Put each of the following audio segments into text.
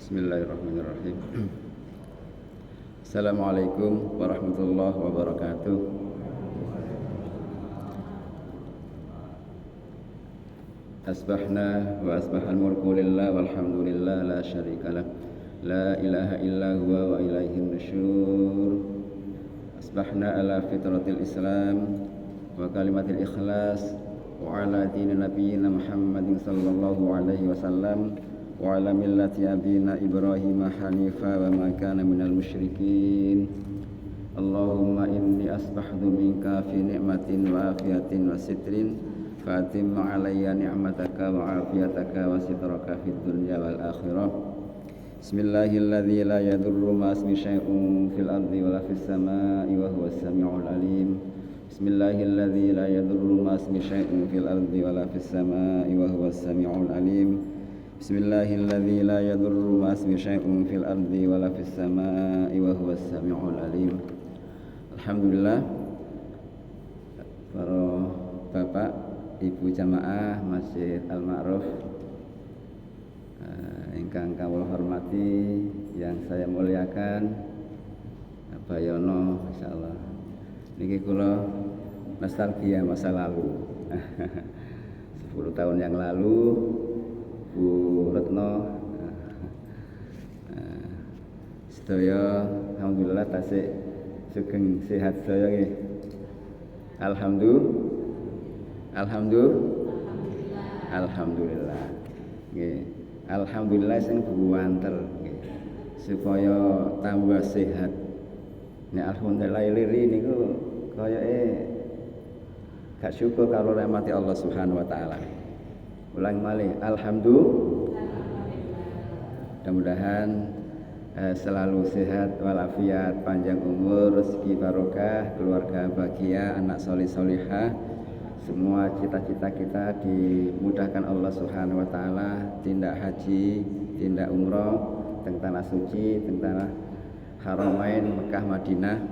Bismillahirrahmanirrahim. Assalamualaikum warahmatullahi wabarakatuh. Asbahna wa asbahal mulku lillah walhamdulillah la syarikalah la ilaha illa huwa wa ilaihin nusyur. Asbahna ala fitratil Islam wa kalimatil ikhlas wa ala dini nabiyyina Muhammadin sallallahu alaihi wasallam wa ala millati abina Ibrahim hanifa wa ma kana minal musyrikin. Allahumma inni asbahtu minka fi ni'matin wa afiyatin wa sitrin fatim alayya ni'mataka wa afiyataka wa sitraka fid dunya wal akhirah. Bismillahilladzi la yadurru ma ismi syai'un fil ardi wa la fis samai wa huwas samiul alim. Bismillahilladzi la yadurru ma ismi syai'un fil ardi wa la fis samai wa huwas samiul alim. Bismillahilladzi la yadurru ma ismi syai'un fil ardi wa la fis samai wa huwas samiul alim. Alhamdulillah, para bapak, ibu jamaah Masjid Al-Ma'ruf ingkang kawula hormati, yang saya muliakan, Bayono, insyaallah niki kula nostalgia masa lalu. 10 tahun yang lalu Bu Retno sedaya alhamdulillah tasik sugeng sehat sedaya nggih. Alhamdulillah nggih. Alhamdulillah sing buwanter nggih. Supaya tambah sehat. Nek alhamdulillah liri niku kayake gak syukur karo rahmati Allah Subhanahu wa taala. Ulang malih, alhamdulillah. Mudah-mudahan selalu sehat walafiat, panjang umur, rezeki barokah, keluarga bahagia, anak solih solihah. Semua cita-cita kita dimudahkan Allah Subhanahu wa taala, tindak haji, tindak umroh, teng tanah suci, teng tanah Haramain Mekah Madinah.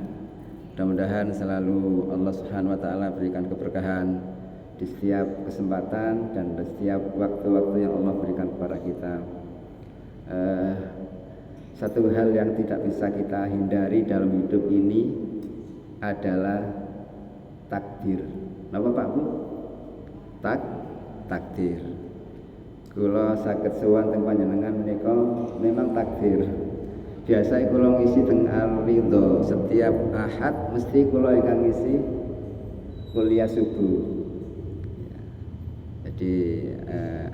Mudah-mudahan selalu Allah Subhanahu wa taala berikan keberkahan di setiap kesempatan dan di setiap waktu-waktu yang Allah berikan kepada kita. Satu hal yang tidak bisa kita hindari dalam hidup ini adalah takdir. Napa Pak Bu? Takdir. Kula saged sowan teng panjenengan menika memang takdir. Biasa kula ngisi teng Al-Ridho, setiap Ahad mesti kula ingkang ngisi kuliah subuh. Jadi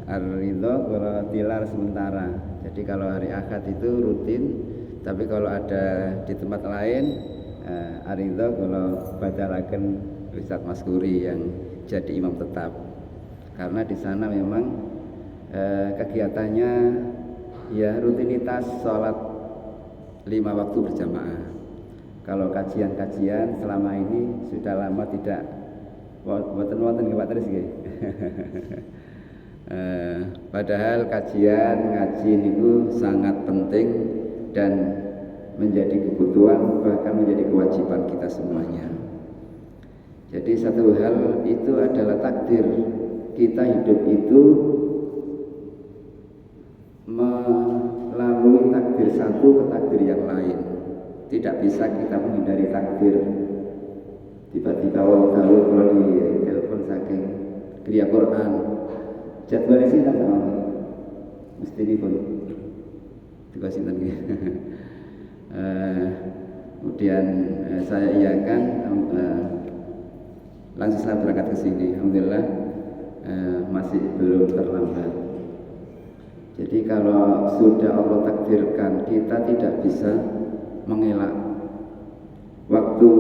Ar-Ridho kalau tilar sementara. Jadi kalau hari Ahad itu rutin, tapi kalau ada di tempat lain Ar-Ridho kalau badalaken Ustaz Maskuri yang jadi imam tetap. Karena di sana memang kegiatannya ya rutinitas sholat 5 waktu berjamaah. Kalau kajian-kajian selama ini sudah lama tidak wonten Pak Tris nggih. Padahal kajian ngaji niku sangat penting dan menjadi kebutuhan, bahkan menjadi kewajiban kita semuanya. Jadi satu hal itu adalah takdir. Kita hidup itu melalui takdir satu ke takdir yang lain. Tidak bisa kita menghindari takdir. Tiba-tiba tahu kalau di telepon saking kriya Quran jadwalnya sinten sama mesti dipun juga sinten nggih. Kemudian saya iakan langsung saya berangkat ke sini. Alhamdulillah masih belum terlambat. Jadi kalau sudah Allah takdirkan, kita tidak bisa mengelak. Waktu,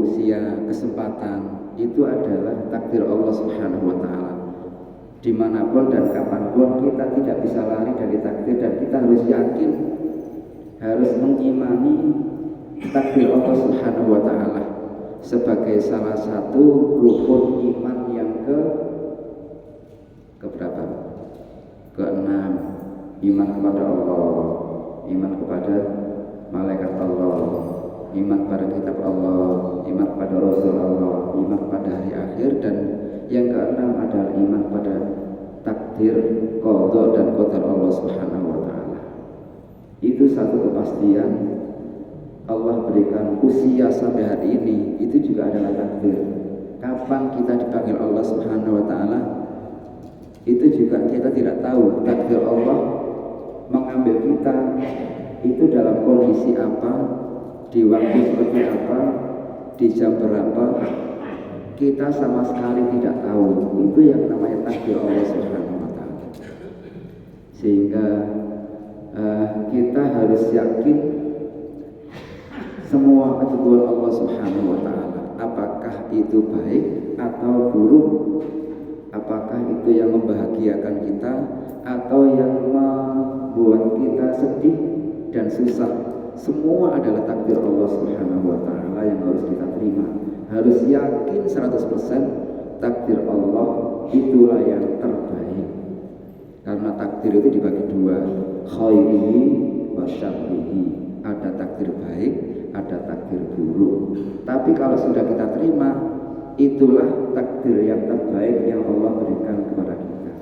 usia, kesempatan itu adalah takdir Allah Subhanahu wa taala. Dimanapun dan kapanpun kita tidak bisa lari dari takdir, dan kita harus yakin, harus mengimani takdir Allah Subhanahu wa taala sebagai salah satu rukun iman yang keberapa? Ke-6. Iman kepada Allah, iman kepada malaikat Allah, iman pada kitab Allah, iman pada Rasul Allah, iman pada hari akhir, dan yang ke-6 adalah iman pada takdir, qada dan qadar Allah Subhanahu wa taala. Sofian, Allah berikan usia sampai hari ini, itu juga adalah takdir. Kapan kita dipanggil Allah Subhanahu wa Ta'ala, itu juga kita tidak tahu. Takdir Allah mengambil kita itu dalam kondisi apa, di waktu seperti apa, di jam berapa, kita sama sekali tidak tahu. Itu yang namanya takdir Allah Subhanahu wa Ta'ala. Sehingga kita harus yakin semua ketentuan Allah Subhanahu wa Ta'ala, apakah itu baik atau buruk, apakah itu yang membahagiakan kita atau yang membuat kita sedih dan susah, semua adalah takdir Allah Subhanahu wa Ta'ala yang harus kita terima. Harus yakin 100% takdir Allah itulah yang terbaik. Karena takdir itu dibagi dua, khairihi wa syarrihi. Ada takdir baik, ada takdir buruk. Tapi kalau sudah kita terima, itulah takdir yang terbaik yang Allah berikan kepada kita.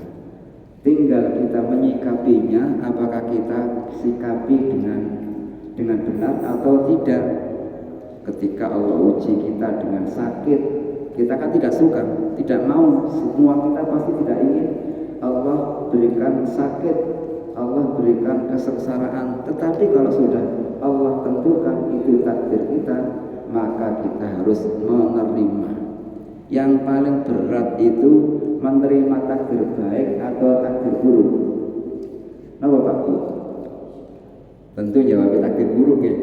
Tinggal kita menyikapinya, apakah kita sikapi dengan benar atau tidak. Ketika Allah uji kita dengan sakit, kita kan tidak suka, tidak mau. Semua kita pasti tidak ingin Allah berikan sakit, Allah berikan kesengsaraan. Tetapi kalau sudah Allah tentukan itu takdir kita, maka kita harus menerima. Yang paling berat itu menerima takdir baik atau takdir buruk. Kenapa Pak Bu? Tentu jawabnya takdir buruk ya.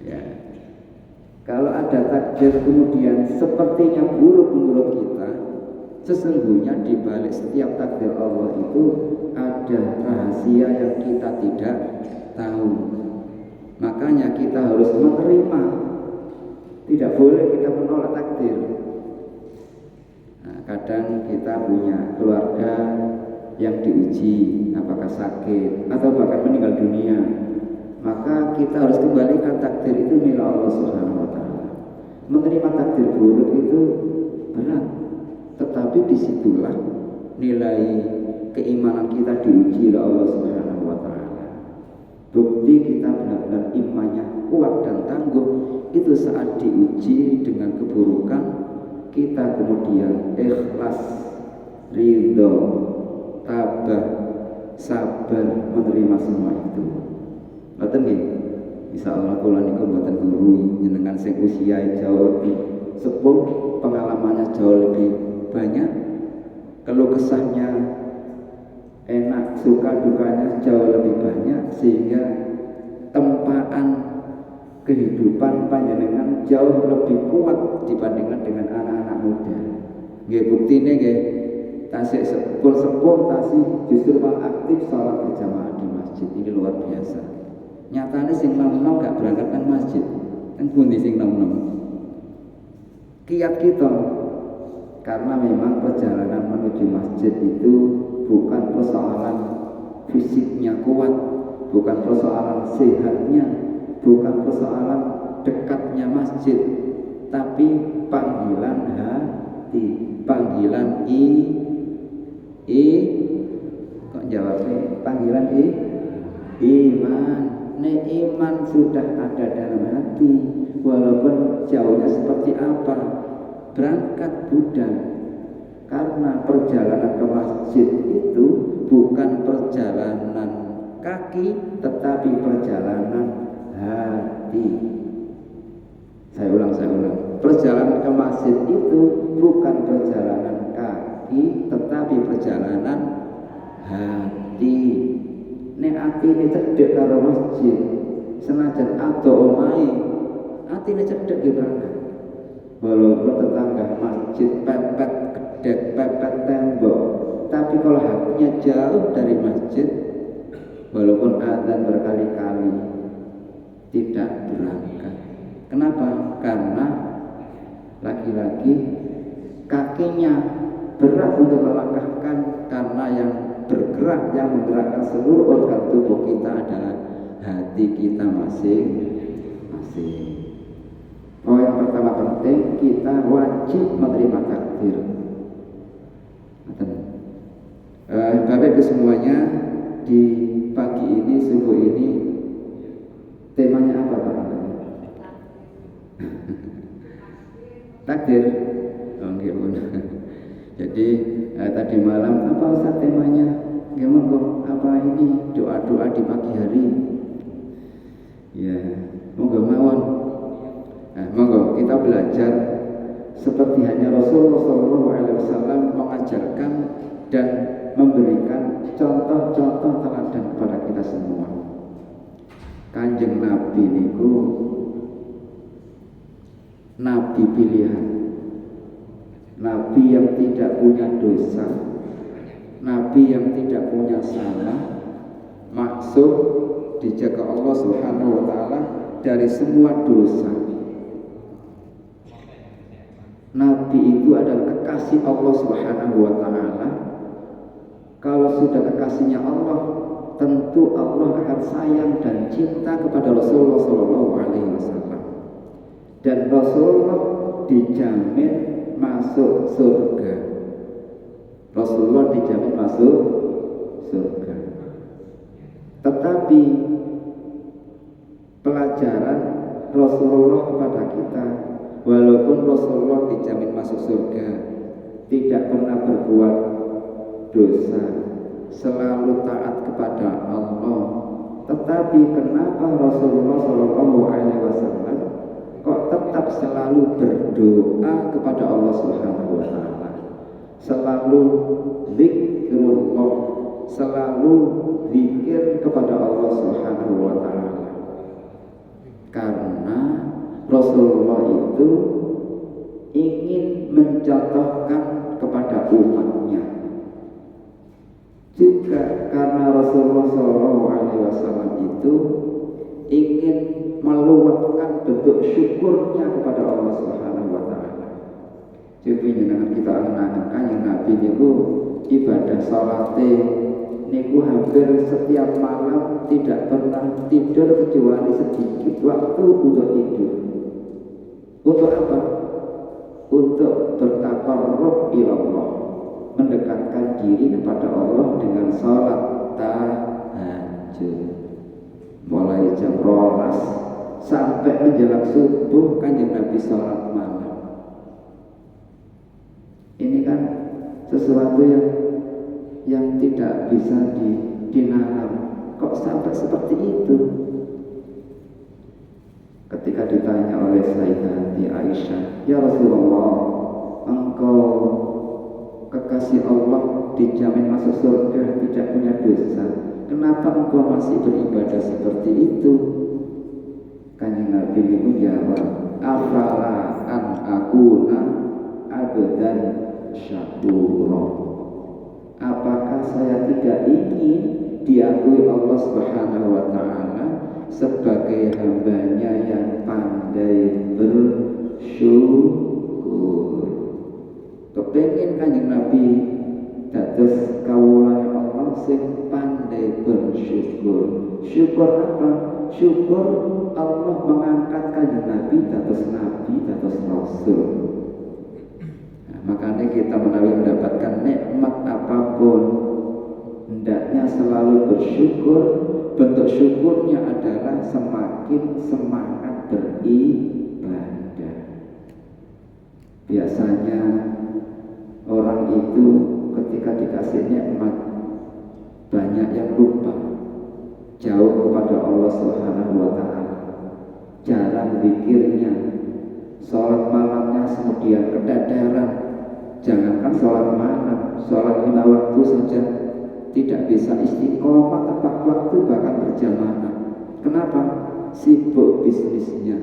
Ya. Kalau ada takdir kemudian sepertinya buruk menurut kita, sesungguhnya di balik setiap takdir Allah itu ada rahasia yang kita tidak tahu. Makanya kita harus menerima. Tidak boleh kita menolak takdir. Nah, kadang kita punya keluarga yang diuji, apakah sakit atau bahkan meninggal dunia, maka kita harus kembalikan takdir itu milik Allah Subhanahu wa Ta'ala. Menerima takdir buruk itu berat, tetapi disitulah nilai keimanan kita diuji oleh Allah Subhanahu wa Ta'ala. Bukti kita benar-benar imannya kuat dan tangguh itu saat diuji dengan keburukan, kita kemudian ikhlas, ridho, tabah, sabar menerima semua itu. Ngoten nggih. Insyaallah kula niku mboten guru jenengan sing usia jauh lebih sepuh, pengalamannya jauh lebih banyak, keluh kesahnya enak, suka dukanya jauh lebih banyak, sehingga tempaan kehidupan panjenengan jauh lebih kuat dibandingkan dengan anak-anak muda. Nggih buktine nggih, tasik sepuh tasih justru malah aktif sholat berjamaah di masjid. Ini luar biasa. Nyatane sing nom-nom gak berangkat nang masjid. Kan pundi sing nom-nom? Kiat kita. Karena memang perjalanan menuju masjid itu bukan persoalan fisiknya kuat, bukan persoalan sehatnya, bukan persoalan dekatnya masjid, tapi panggilan hati, panggilan kok jawabnya panggilan iman. Nek iman sudah ada dalam hati, walaupun jauhnya seperti apa, berangkat budal. Karena perjalanan ke masjid itu bukan perjalanan kaki, tetapi perjalanan hati. Saya ulang. Perjalanan ke masjid itu bukan perjalanan kaki, tetapi perjalanan hati. Nek atine cedhek karo masjid, senajan ado omahe, atine cedhek ge berangkat. Walaupun tetangga masjid pepet gedek, pepet tembok, tapi kalau hatinya jauh dari masjid, walaupun adzan berkali-kali, tidak berangkat. Kenapa? Karena lagi-lagi kakinya berat untuk melangkahkan, karena yang bergerak, yang menggerakkan seluruh organ tubuh kita adalah hati kita masing-masing. Poin pertama penting, kita wajib menerima takdir. Bapak Ibu semuanya, di pagi ini, subuh ini, Takdir. Oh, nggih, pun. Jadi tadi malam apa Ustaz temanya? Nggih monggo, apa ini doa-doa di pagi hari? Ya, monggo mawon. Nah, monggo kita belajar seperti hanya Rasulullah SAW mengajarkan dan memberikan contoh-contoh teladan kepada kita semua. Kanjeng Nabi niku Nabi pilihan, Nabi yang tidak punya dosa, Nabi yang tidak punya salah, maksud dijaga Allah Subhanahu wa taala dari semua dosa. Nabi itu adalah kekasih Allah Subhanahu wa taala. Kalau sudah kekasihnya Allah, tentu Allah akan sayang dan cinta kepada Rasulullah sallallahu alaihi wasallam. Dan Rasulullah dijamin masuk surga. Rasulullah dijamin masuk surga. Tetapi pelajaran Rasulullah kepada kita, walaupun Rasulullah dijamin masuk surga, tidak pernah berbuat dosa, selalu taat kepada Allah. Tetapi kenapa Rasulullah Shallallahu Alaihi Wasallam kok tetap selalu berdoa kepada Allah Subhanahu Wa Taala, selalu zikrullah, selalu zikir kepada Allah Subhanahu Wa Taala? Karena Rasulullah itu ingin mencontohkan kepada umatnya. Juga karena Rasulullah SAW itu ingin meluapkan bentuk syukurnya kepada Allah Subhanahu Wa Taala. Jadi dengan kita angan-angan yang Nabi niku ibadah salate niku hampir setiap malam tidak pernah tidur kecuali sedikit waktu untuk tidur. Untuk apa? Untuk bertaqarrub ila Allah, mendekatkan diri kepada Allah dengan salat tahajud. Mulai jam 12 sampai menjelang subuh Kanjeng Nabi salat malam. Ini kan sesuatu yang tidak bisa dinalar. Kok sampai seperti itu? Ketika ditanya oleh Sayyidatina Aisyah, "Ya Rasulullah, engkau kekasih Allah dijamin masuk surga, tidak punya dosa, kenapa engkau masih beribadah seperti itu?" Kanjeng Nabi itu jawab, "Afala an akuna abdan syakura." Apakah saya tidak ingin diakui Allah Subhanahu wa taala sebagai hambanya yang pandai bersyukur? Kepengen Kanjeng Nabi dados kawulane Allah sing pandai bersyukur. Syukur apa? Syukur Allah mengangkat Kanjeng Nabi dados nabi, dados rasul. Nah, makanya kita menawi mendapatkan nikmat apapun, hendaknya selalu bersyukur. Bentuk syukurnya adalah semakin semangat beribadah. Biasanya orang itu ketika dikasih nikmat banyak yang lupa, jauh kepada Allah Subhanahu wa taala, jarang zikirnya, sholat malamnya kemudian keteteran. Jangankan sholat malam, sholat 5 waktu saja tidak bisa istiqomah tepat waktu, bahkan berjamaah. Kenapa? Sibuk bisnisnya,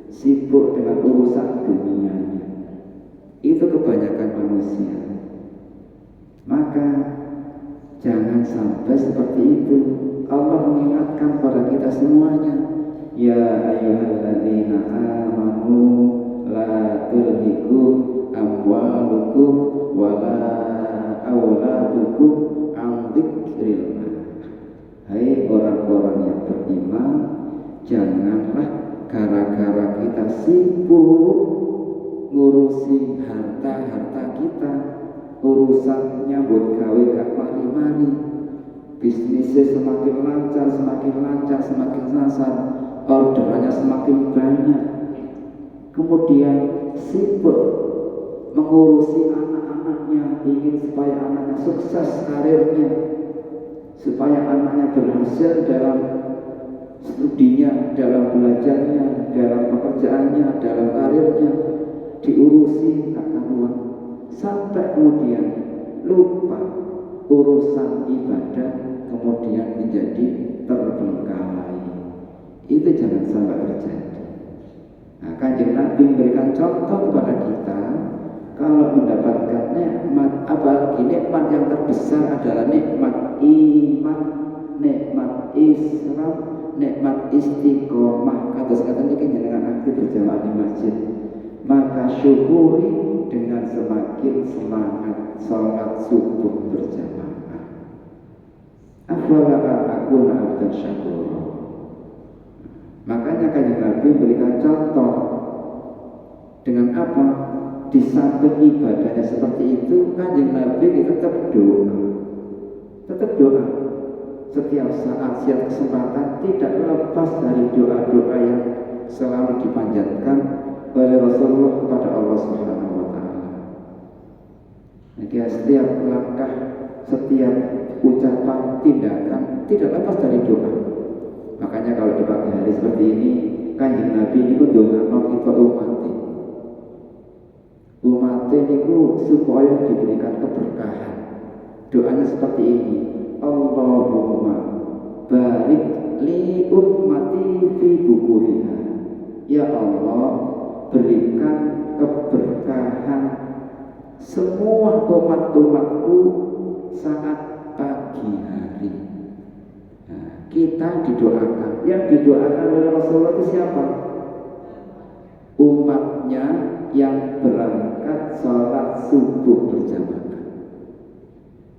sibuk dengan urusan dunianya. Itu kebanyakan manusia. Maka jangan sampai seperti itu. Allah mengingatkan pada kita semuanya, ya ayyuhalladzina amanu la tulhikum amwalukum wala auladukum an dzikrillah. Hai orang-orang yang beriman, janganlah gara-gara kita sibuk ngurusi harta-harta kita, urusan nyambut gawe gak mari-mari, bisnisnya semakin lancar, semakin sasar, orderannya semakin banyak, kemudian sibuk mengurusi anak-anaknya, ingin supaya anaknya sukses karirnya, supaya anaknya berhasil dalam studinya, dalam belajarnya, dalam pekerjaannya, dalam karirnya, diurusi tak karuan, sampai kemudian lupa urusan ibadah, kemudian menjadi terbengkalai. Itu jangan sampai terjadi. Nah, Kanjeng Nabi memberikan contoh kepada kita, kalau mendapatkan nikmat, apalagi nikmat yang terbesar adalah nikmat iman, nikmat Islam, nikmat istiqomah. Kata ini dengan aktif berjamaah di masjid, maka syukuri dengan semakin semangat sholat subuh berjamaah. Afala akuna abdan syakura. Makanya Kanjeng Nabi berikan contoh dengan apa? Di samping ibadahnya seperti itu, Kanjeng Nabi tetap doa. Tetap doa. Setiap saat, setiap kesempatan, tidak lepas dari doa-doa yang selalu dipanjatkan oleh Rasulullah kepada Allah Subhanahu wa Ta'ala. Jadi setiap langkah, setiap ucapan, tindakan tidak lepas dari doa. Makanya kalau di pagi hari seperti ini, Kanjeng Nabi itu doa kita umat itu supaya diberikan keberkahan. Doanya seperti ini, Allahumma barik li ummati fi bukuriha. Ya Allah, berikan keberkahan semua umat-umatku saat pagi hari. Nah, kita didoakan. Yang didoakan oleh Rasulullah itu siapa? Umatnya yang berangkat sholat subuh berjamaah.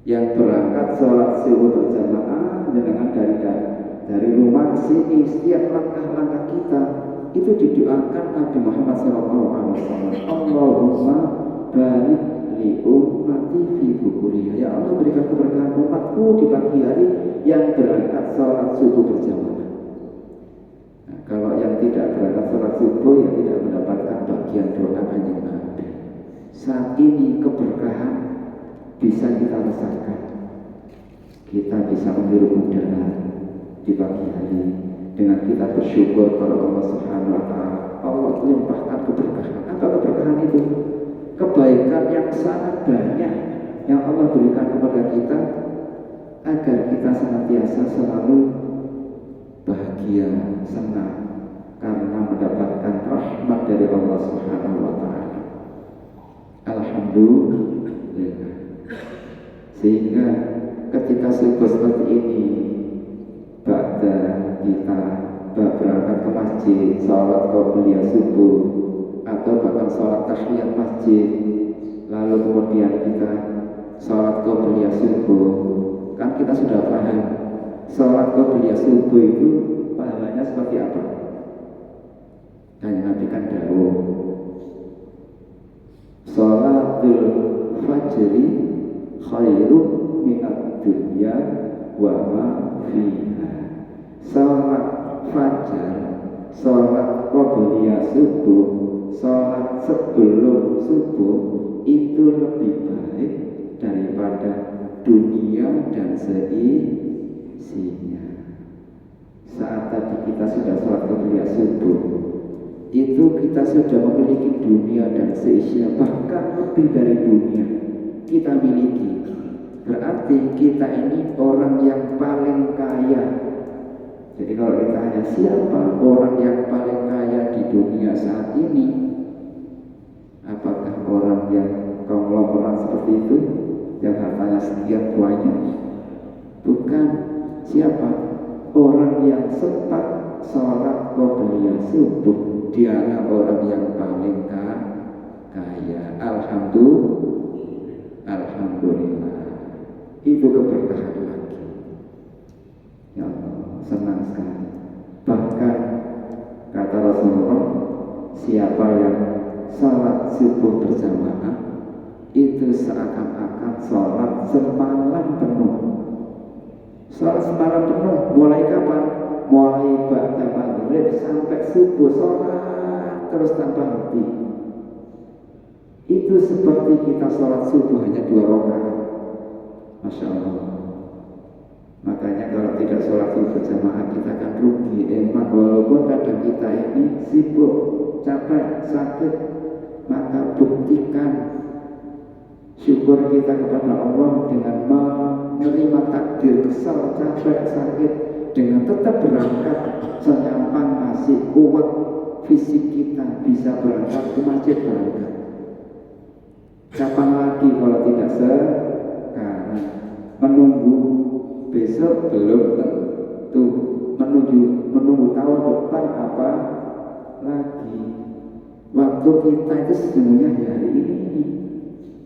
Yang berangkat sholat subuh berjamaah dengan dari rumah ke sini, setiap langkah-langkah kita itu didoakan Nabi Muhammad SAW. Allahumma barik li ummati fi bukuriha. Ya Allah, berikan keberkahan umatku di pagi hari yang berangkat sholat subuh berjamaah. Nah, kalau yang tidak berangkat sholat subuh, yang tidak mendapatkan bagian doa Kanjeng Nabi. Saat ini keberkahan bisa kita rasakan. Kita bisa menghirup udara di pagi hari dengan kita bersyukur kepada Allah Subhanahu wa Ta'ala. Allah limpahkan keberkahan. Apa keberkahan itu? Kebaikan yang sangat banyak yang Allah berikan kepada kita agar kita senantiasa selalu bahagia, senang karena mendapatkan rahmat dari Allah Subhanahu wa Ta'ala. Alhamdulillah. Sehingga ketika subuh seperti ini, ba'da kita berangkat ke masjid, sholat qobliyah subuh, atau bahkan sholat tahiyat masjid, lalu kemudian kita sholat qobliyah subuh, kan kita sudah paham sholat qobliyah subuh itu pahalanya seperti apa. Dan Nabi kan dawuh, sholatul fajri khairu minad dunya wa ma fiha. Sholat fajar, sholat qobliyah subuh, sholat sebelum subuh itu lebih baik daripada dunia dan seisinya. Saat tadi kita sudah sholat qobliyah subuh, itu kita sudah memiliki dunia dan seisinya, bahkan lebih dari dunia kita miliki. Berarti kita ini orang yang paling kaya. Jadi kalau ditanya siapa orang yang paling kaya di dunia saat ini, apakah orang yang konglomerat seperti itu yang hartanya sekian banyak? Bukan. Siapa? Orang yang sempat sholat qobliyah subuh, dialah orang yang paling kaya. Alhamdulillah. Itu keberkahan lagi. Ya Allah, senang sekali. Bahkan kata Rasulullah, siapa yang sholat subuh berjamaah itu seakan-akan sholat semalam penuh. Sholat semalam penuh mulai kapan? Mulai ba'da maghrib sampai subuh, sholat terus tanpa henti. itu seperti kita sholat subuh hanya 2 rakaat. Masya Allah. Makanya kalau tidak sholat subuh berjamaah kita akan rugi. Emang walaupun kadang kita ini sibuk, capek, sakit, maka buktikan syukur kita kepada Allah dengan menerima takdir kesal, capek, sakit, dengan tetap berangkat senyampang masih kuat fisik kita bisa berangkat ke masjid berangkat. Kapan lagi kalau tidak sekarang? Menunggu besok belum tentu, menunggu tahun depan apa lagi? Waktu kita itu sesungguhnya hari ini,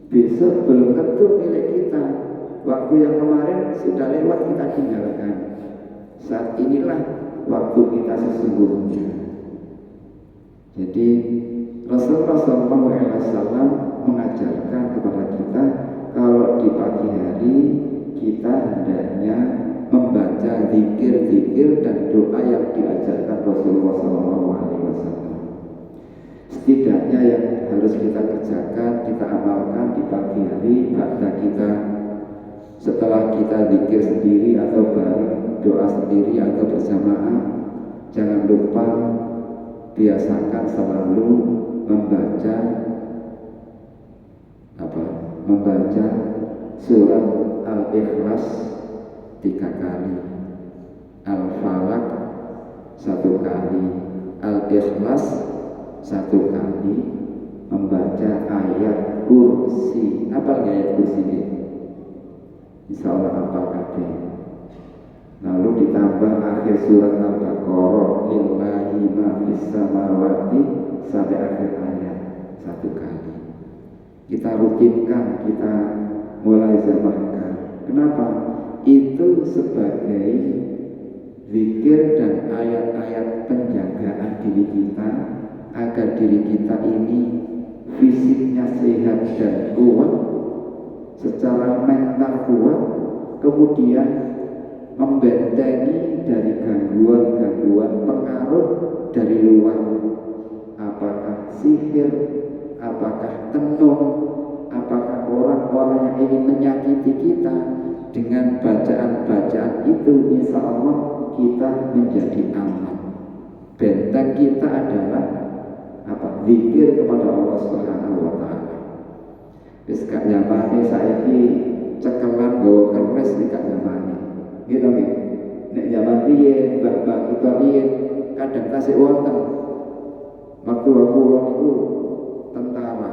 besok belum tentu milik kita. Waktu yang kemarin sudah lewat kita tinggalkan. Saat inilah waktu kita sesungguhnya. Jadi Rasulullah SAW mengajarkan kepada kita kalau di pagi hari kita hendaknya membaca zikir-zikir dan doa yang diajarkan Rasulullah SAW. Setidaknya yang harus kita kerjakan, kita amalkan di pagi hari pada kita setelah kita zikir sendiri atau bareng, doa sendiri atau berjamaah, jangan lupa biasakan selalu membaca surat Al-Ikhlas 3 kali, Al-Falaq 1 kali, Al-Ikhlas 1 kali, membaca ayat kursi. Apa ayat kursi ini? Insya Allah hafal kabeh. Lalu ditambah akhir surat Al-Baqarah, lillahi ma fis samawati, sampai akhir ayat 1 kali. Kita rutinkan, kita mulai zamankan. Kenapa? Itu sebagai zikir dan ayat-ayat penjagaan diri kita agar diri kita ini fisiknya sehat dan kuat, secara mental kuat, kemudian membentengi dari gangguan-gangguan pengaruh dari luar, apakah sihir, apakah tenung, apakah orang-orang yang ingin menyakiti kita. Dengan bacaan-bacaan itu insya Allah kita menjadi aman. Benteng kita adalah zikir kepada Allah Subhanahu wa taala. Wis gak nyamane saiki cekelan nggawa keris iki gak nyamane. Gitu nggih. Nek zaman riyen, mbah-mbah kita riyen kadang tasih wonten. Waktu aku niku tentara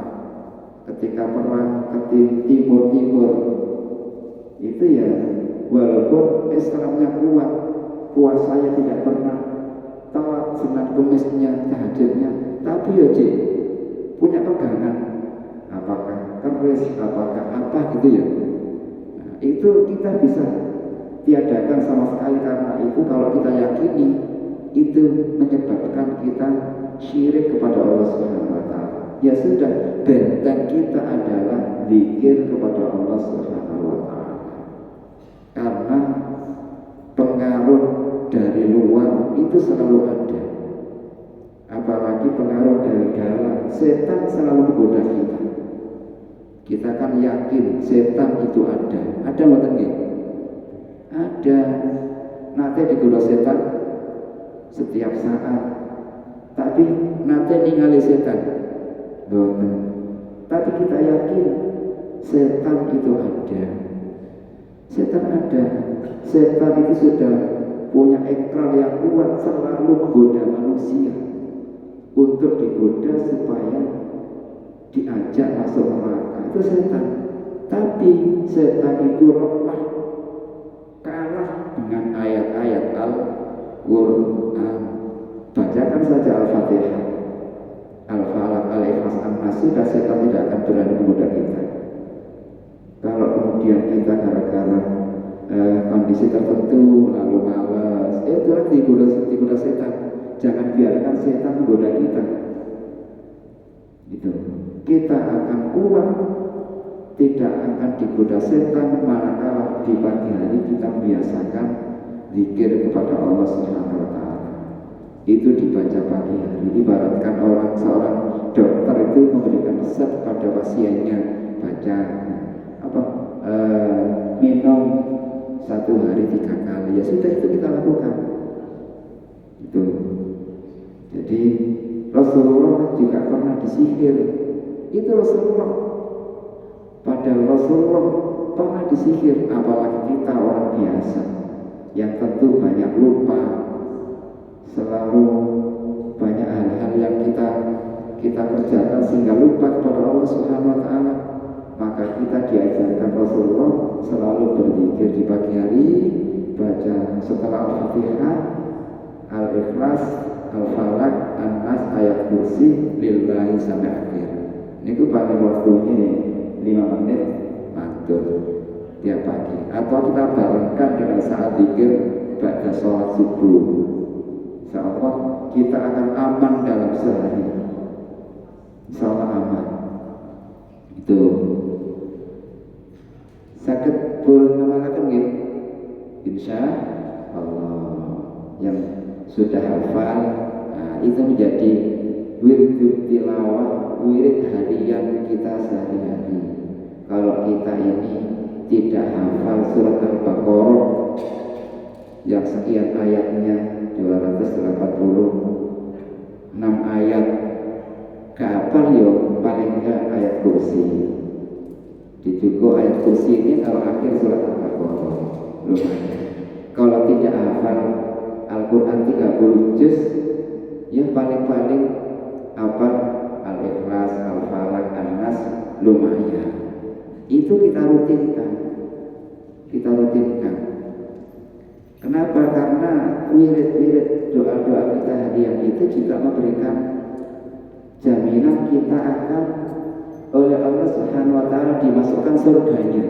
ketika perang ke timur itu ya, walaupun Islamnya kuat, puasanya tidak pernah telat, sunat kemisnya, tahajudnya, tapi ya punya pegangan, apakah keris, apakah apa gitu ya. Nah, itu kita bisa tiadakan sama sekali, karena itu kalau kita yakini itu menyebabkan kita syirik kepada Allah Subhanahu wa taala. Ya sudah, benteng kita adalah zikir kepada Allah Subhanahu wa taala. Karena pengaruh dari luar itu selalu ada, apalagi pengaruh dari dalam. Setan selalu menggoda kita. Kita kan yakin setan itu ada nggak? Ada. Nanti digoda setan setiap saat, tapi nanti ningali setan boten. Tapi kita yakin setan itu ada. Setan ada. Setan itu sudah punya ekor yang kuat, selalu menggoda manusia untuk digoda supaya diajak masuk neraka. Itu setan. Tapi setan itu lemah, kalah dengan ayat-ayat Al-Quran. Bacakan saja Al-Fatihah, Al-Falaq, Al-Ikhlas, An-Nas, sudah setan tidak akan berani menggoda kita. Kalau kemudian kita gara-gara kondisi tertentu lalu malas, itu lagi digoda setan. Jangan biarkan setan menggoda kita. Gitu. Kita akan kuat, tidak akan digoda setan manakala di pagi hari kita biasakan zikir kepada Allah Subhanahu wa taala. Itu dibaca pagi hari. Ibaratkan seorang dokter itu memberikan resep pada pasiennya, baca minum 1 hari 3 kali, ya sudah itu kita lakukan. Itu. Jadi Rasulullah juga pernah disihir. Itu Rasulullah. Padahal Rasulullah pernah disihir, apalagi kita orang biasa yang tentu banyak lupa, selalu banyak hal-hal yang kita kerjakan sehingga lupa kepada Allah Subhanahu wa taala. Maka kita diajarkan Rasulullah selalu berzikir di pagi hari, baca setelah Al-Fatihah, Al-Ikhlas, Al-Falaq, An-Nas, ayat kursi, lillahi sampai akhir. Ini paling waktunya 5 menit mantul tiap pagi. Atau kita barengkan dengan saat zikir pada sholat subuh. Insyaallah kita akan aman dalam sehari. Insyaallah aman. Itu sakit pun ngamalaken nggih. Insyaallah yang sudah hafal, itu menjadi wirid tilawah, wirid harian kita sehari-hari. Kalau kita ini tidak hafal surat Al-Baqarah yang sekian ayatnya 286 ayat, hafal yo paling enggak ayat kursi. Dicukup ayat kursi ini kalau akhir surat Al-Baqarah lumayan. Kalau tidak hafal Al-Quran 30 juz, ya paling-paling apa Al-Ikhlas, Al-Falaq, An-Nas lumayan. Itu kita rutinkan. Kenapa? Karena wirid-wirid doa-doa kita harian itu juga memberikan jaminan kita akan oleh Allah Subhanahu wa taala dimasukkan surganya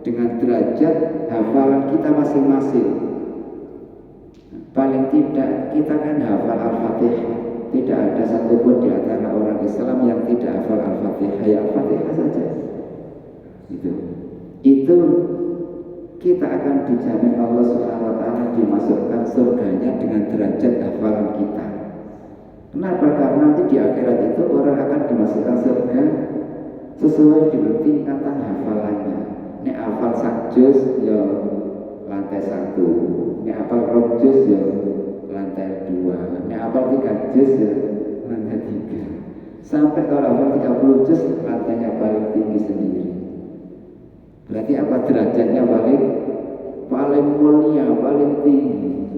dengan derajat hafalan kita masing-masing. Paling tidak kita kan hafal Al-Fatihah. Tidak ada satupun di antara orang Islam yang tidak hafal Al-Fatihah. Ya Al-Fatihah saja. Itu kita akan dijamin Allah Subhanahu wa taala dimasukkan surganya dengan derajat hafalan kita. Kenapa? Karena nanti di akhirat itu orang akan dimasukkan surga sesuai dengan tingkatan hafalannya. Nek hafal sak juz ya lantai 1, nek hafal 2 juz ya lantai 2, nek hafal 3 juz ya lantai 3. Sampai kalau hafal 30 juz lantainya paling tinggi sendiri. Berarti apa derajatnya paling mulia, paling tinggi.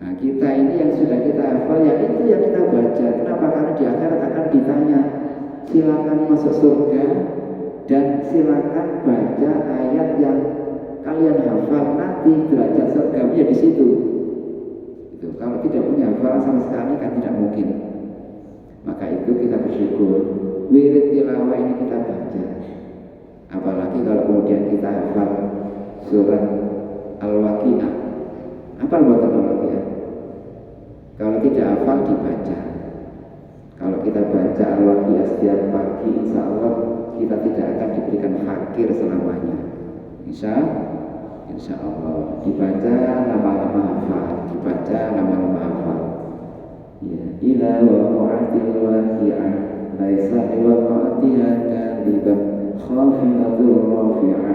Nah, kita ini yang sudah kita hafal, ya itu yang kita baca. Kenapa? Karena di akhirat akan ditanya, silakan masuk surga dan silakan baca ayat yang kalian hafal, nanti derajat surganya di situ. Itu kalau tidak punya hafalan sama sekali kan tidak mungkin. Maka itu kita bersyukur. Wirid tilawah ini kita baca. Apalagi kalau kemudian kita hafal surat Al-Waqiah. Hafal buat Al-Waqiah? Kalau tidak hafal dibaca. Kalau kita baca Al-Waqiah setiap pagi, insya Allah kita tidak akan diberikan fakir selamanya. Insya Allah dibaca lama-lama hafal, dibaca lama-lama hafal. Ya, ila waqa'atil waqi'ah laisa liwaqa'atiha kadhibah khafidatur rafi'ah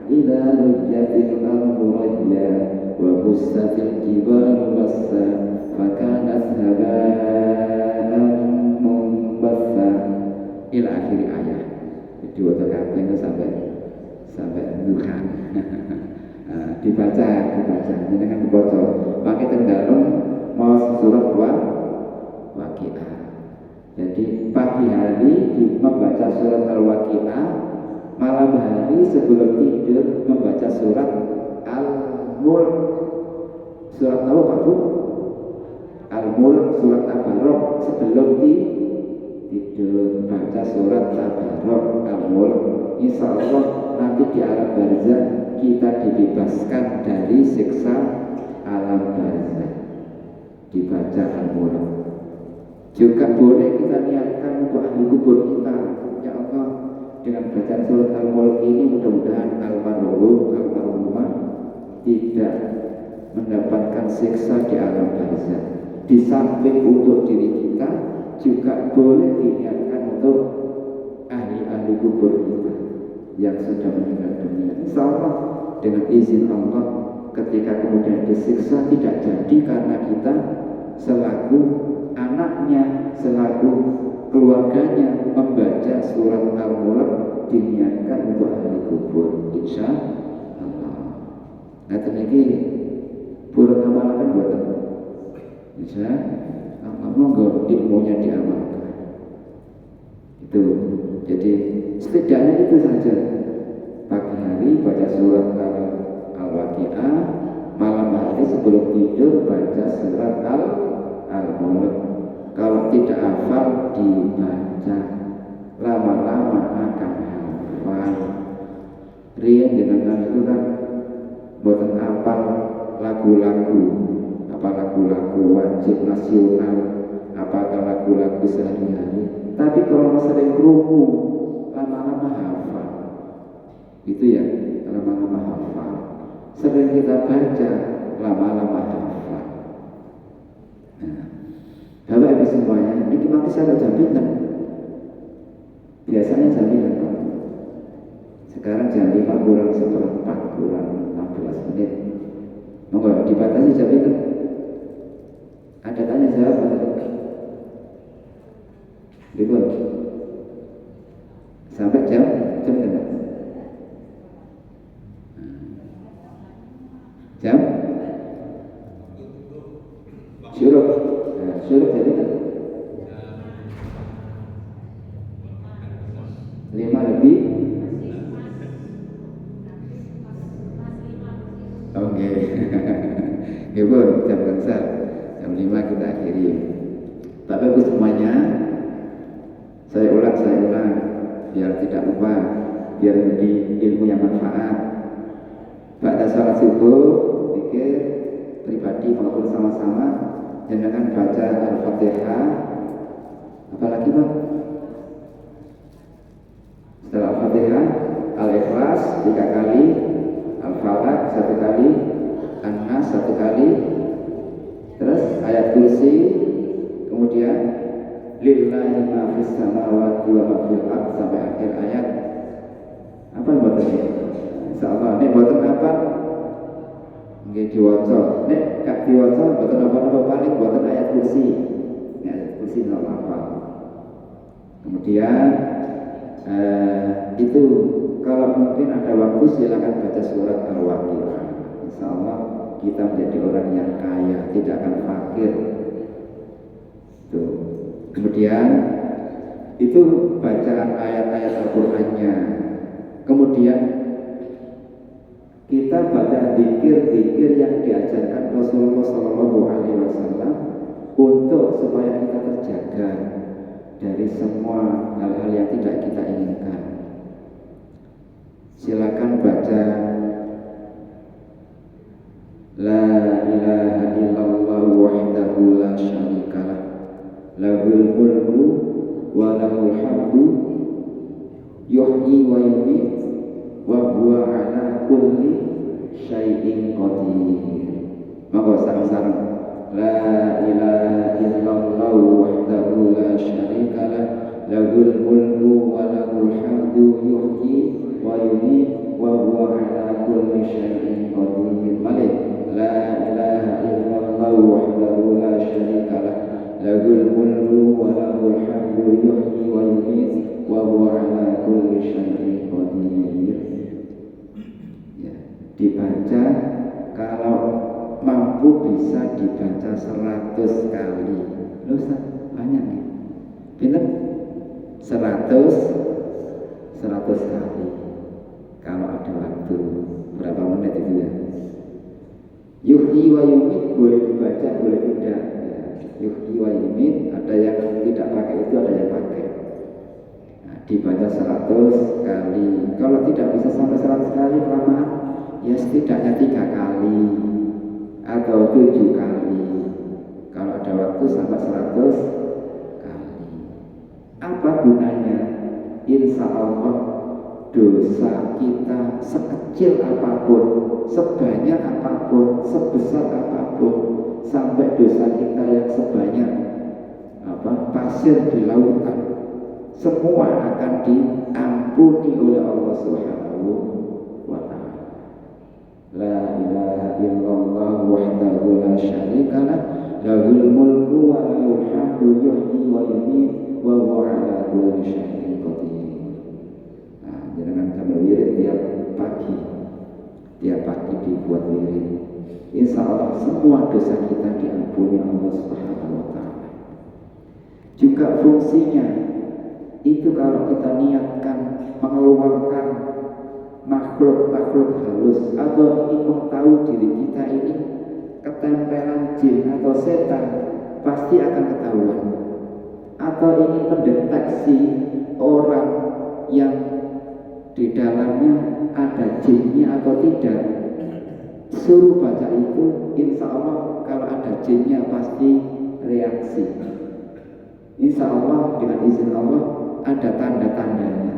idza rujjatil ardu rajja wa bussatil jibalu bassa fakanat haba'an munbatha ila akhir ayat. Jadi waktu kabeh itu sampai duhan. dibaca dengan dibaca pakai tenggalung mau surat Waqiah. Jadi pagi hari membaca surat Al-Waqiah, malam hari sebelum tidur membaca surat Al-Mulk. Surat apa Pak Bu? Al-Mulk, surat Tabarok. Sebelum tidur baca surat Tabarok, Al-Mulk. Insya Allah nanti di alam barzah kita dibebaskan dari siksa alam barzah. Dibaca Al-Mulk. Juga boleh kita niatkan untuk ahli kubur kita. Ya Allah, dengan bacaan surat Al-Mulk ini mudah-mudahan almarhumah tidak mendapatkan siksa di alam barzah. Di samping untuk diri kita, juga boleh diniatkan untuk ahli-ahli kubur kita yang sudah meninggal dunia. Insya Allah dengan izin Allah ketika kemudian disiksa tidak jadi karena kita selaku anaknya, selaku keluarganya membaca surat Al-Mulk diniatkan untuk ahli kubur. Insya Allah. Nah ini pura amalkan buatan. Insya Allah monggo ilmunya diamalkan. Itu jadi setidaknya itu saja. Pagi hari baca surat Al-Waqi'ah, malam hari sebelum tidur baca surat Al-Mulk. Kalau tidak hafal dibaca, lama-lama akan hafal. Rian dengan itu kan buatan hafal lagu-lagu, apa lagu-lagu wajib nasional, apakah lagu-lagu sehari-hari. Tapi kalau sering ruku, lama-lama hafal. Itu ya, lama-lama hafal. Sering kita baca, lama-lama hafal. Nah, Bapak Ibu semuanya, ini nanti saya jam pinten. Biasanya jam pinten, Pak. Sekarang jam 5 kurang 1/4, kurang 16 menit. Monggo dibatasi jam pinten. Ada tanya jawab atau libur sampai jam berapa? Jam syuruk. Nah, syuruk jadi kan 5 lebih. Oke. Ibu jam besar jam 5 kita akhiri. Bapak Ibu semuanya, saya ulang biar tidak lupa, biar menjadi ilmu yang manfaat. Pada salat subuh, pikir pribadi maupun sama-sama, jangan baca Al-Fatihah. Apalagi Pak? Setelah Al-Fatihah, Al-Ikhlas 3 kali, Al-Falaq 1 kali, An-Nas 1 kali, terus ayat kursi, kemudian lillahi ma fis samawati wa ma fil ardh sampai akhir ayat. Apa yang buat ini? Insyaallah ini buatan apa? Nggih diwaca. Nek gak diwaca buatan apa-apa paling buatan ayat kursi. Ini ayat kursi nol apa. Kemudian itu kalau mungkin ada waktu silakan baca surat Al-Waqi'ah. Insyaallah kita menjadi orang yang kaya, tidak akan fakir. Tuh. Kemudian itu bacaan ayat-ayat Al-Qur'annya. Kemudian kita baca zikir-zikir yang diajarkan Rasulullah SAW untuk supaya kita terjaga dari semua hal-hal yang tidak kita inginkan. Silakan baca La ilaha illallah wahdahu la syarikalah lahul mulku wa lahul hamdu yuhyi wa yumiit wa huwa ala kulli syai'in qadir. Monggo sareng-sareng La ilaha illallah wahdahu la syarikalah lahul mulku wa lahul hamdu yuhyi wa yumiit wa huwa ala kulli syai'in qadir. Malik La ilaha illallah wahdahu la syarikalah lahul mulku wa lahul hamdu yuhyi wa yumiit wa huwa ala kulli syai'in qadir. Ya, dibaca kalau mampu bisa dibaca 100 kali. Loh Ustaz, banyak nih. Pinter? 100 kali. Kalau ada waktu berapa menit itu ya? Yuhyi wa yumiit boleh dibaca, boleh tidak. Ya. Yuhyi wa yumiit ada yang tidak pakai itu, ada yang pakai. Nah, dibaca 100 kali. Kalau tidak bisa sampai 100 kali kelamaan, ya setidaknya 3 kali atau 7 kali. Kalau ada waktu sampai 100 kali. Apa gunanya? Insya Allah dosa kita sekecil apapun, sebanyak apapun, sebesar apapun, sampai dosa kita yang sebanyak pasir di lautan, semua akan diampuni oleh Allah Subhanahu wa ta'ala. La ilaha illallah wahdahu la syarikalah, lahul mulku wa lahul hamdu yuhyi wa yumiit wa huwa ala kulli syai'in qadir. Nah, jangan kami wirid tiap pagi dibuat wirid. Insya Allah semua dosa kita diampuni Allah Subhanahu wa ta'ala. Juga fungsinya itu kalau kita niatkan mengeluarkan makhluk-makhluk halus atau ingin mengetahui diri kita ini ketempelan jin atau setan, pasti akan ketahuan. Atau ingin mendeteksi orang yang di dalamnya ada jinnya atau tidak, suruh baca itu, insya Allah kalau ada jinnya pasti reaksi. Insya Allah dengan izin Allah ada tanda-tandanya.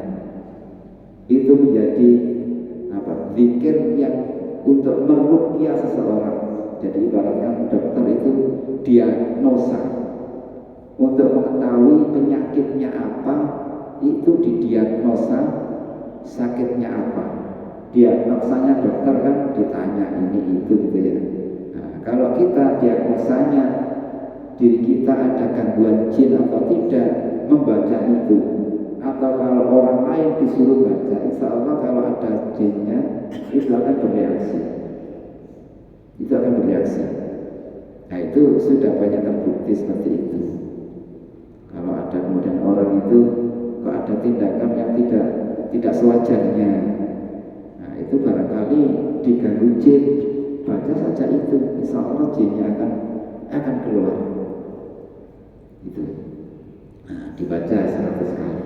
Itu menjadi zikir yang untuk meruqyah seseorang. Jadi ibaratkan dokter itu diagnosa untuk mengetahui penyakitnya apa, itu didiagnosa sakitnya apa. Diagnosanya dokter kan ditanya ini itu gitu ya. Nah, kalau kita diagnosanya diri kita ada gangguan jin atau tidak, membaca itu. Atau kalau orang lain disuruh baca, insya Allah kalau ada jinnya itu akan bereaksi. Nah itu sudah banyak terbukti seperti itu. Kalau ada kemudian orang itu kok ada tindakan yang tidak sewajarnya, nah itu barangkali diganggu jin, baca saja itu, insya Allah jinnya akan keluar. Itu. Nah, dibaca 100 kali.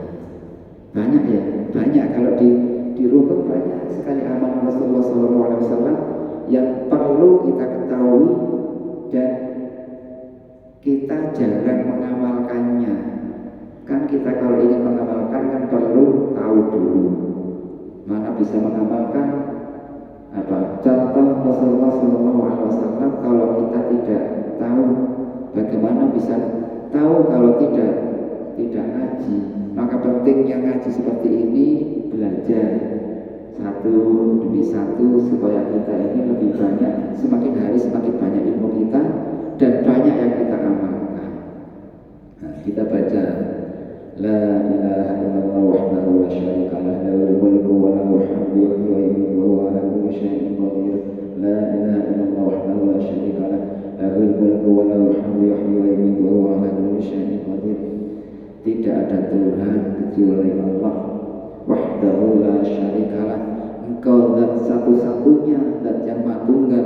Banyak ya, banyak kalau di rumah banyak sekali amal Rasulullah SAW yang perlu kita ketahui dan kita jarang mengamalkannya. Kan kita kalau ingin mengamalkan kan perlu tahu dulu. Mana bisa mengamalkan contoh Rasulullah SAW, kalau kita tidak tahu, bagaimana bisa tahu kalau tidak ngaji? Maka pentingnya ngaji seperti ini, belajar satu demi satu supaya kita ini lebih banyak, semakin hari semakin banyak ilmu kita dan banyak yang kita amalkan. Nah, kita baca La ilaha illallah wahdahu la syarikalah, lahul mulku wa lahul hamdu yuhyi wa yumiitu wa huwa ala kulli syai'in qadir. La ilaha illallah wahdahu la syarikalah, lahul mulku wa lahul hamdu yuhyi wa yumiitu wa huwa ala kulli syai'in qadir. Tidak ada Tuhan kecuali Allah, wahdahu la syarikalah, Engkau zat satu-satunya, zat yang maha tunggal.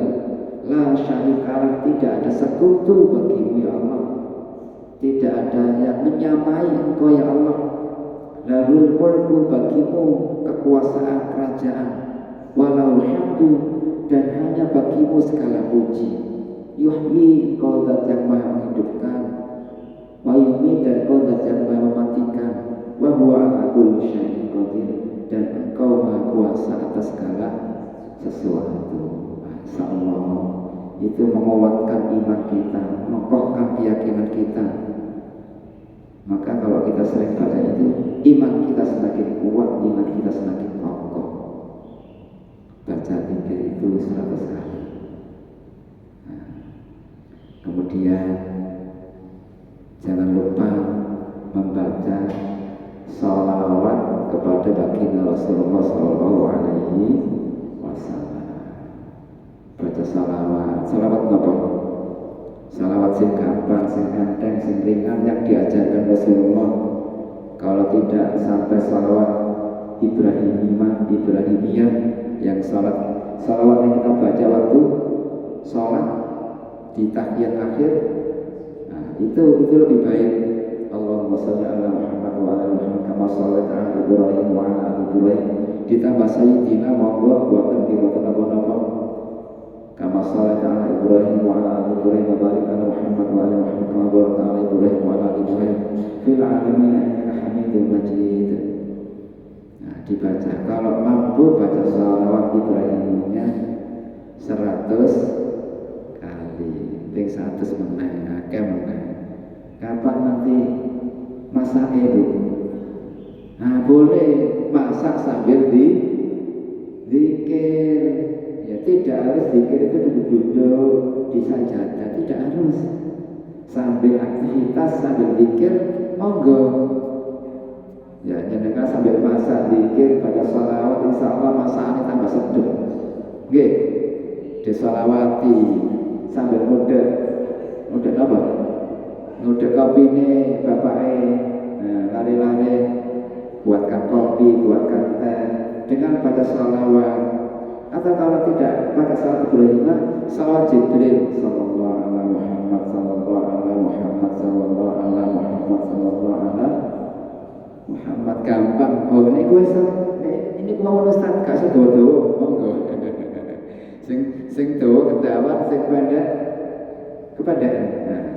La syarikalah, tidak ada sekutu bagimu ya Allah, tidak ada yang menyamai Engkau ya Allah. Lahul mulku, bagimu kekuasaan kerajaan, walau hamdu, dan hanya bagimu segala puji. Yuhyi, Engkau zat yang maha menghidupkan, wa yumiit, dan Engkau zat yang maha mematikan, wa huwa ala kulli syai'in qadir, dan Engkau maha kuasa atas segala sesuatu. Insyaallah itu menguatkan iman kita, mengokohkan keyakinan kita. Maka kalau kita sering baca itu, iman kita semakin kuat, iman kita semakin kokoh. Baca zikir itu 100 kali. Nah, kemudian jangan lupa membaca sholawat kepada baginda Rasulullah SAW. Baca sholawat apa? Sholawat sing gampang, sing enteng, sing ringan yang diajarkan Rasulullah. Kalau tidak sampai sholawat Ibrahimiyah yang sholawat yang kita baca waktu sholat di tahiyat akhir, nah, itu lebih baik. Allahumma sholli ala Muhammad wa ala Muhammad kama shallaita ala Ibrahim wa ala ali Ibrahim, ditambah sayyidina monggo buatan apa-apa kama shallaita ala Ibrahim wa ala ali Ibrahim wa barik ala Muhammad wa ala Muhammad kama barakta ala Ibrahim wa ala ali Ibrahim fil alamin innaka Hamidum Majid. Nah, dibaca. Kalau mampu baca sholawat Ibrahimnya 100 kali, ping 100 meneh, akeh meneh. Kapan nanti masak ibu? Nah, boleh masak sambil zikir. Ya tidak harus zikir itu duduk-duduk di sajadah, tidak harus. Sambil aktivitas, sambil zikir, monggo. Ya, jenengan sambil masak zikir, baca sholawat, insya Allah masakannya tambah sedap. Oke, disolawati sambil ngudek apa? Ngudek kopi nih, bapaknya. Nah, lari-lari buatkan kopi, buatkan teh dengan baca sholawat. Atau kalau tidak pakai salat Ibrahim, salawat Jibril sallallahu alaihi Muhammad sallallahu alaihi Muhammad sallallahu alaihi Muhammad sallallahu alaihi Muhammad. Gampang. Oh ini gue ini mau Ustaz gak sedodo monggo. sing dawa kedawan, sing pendek kepada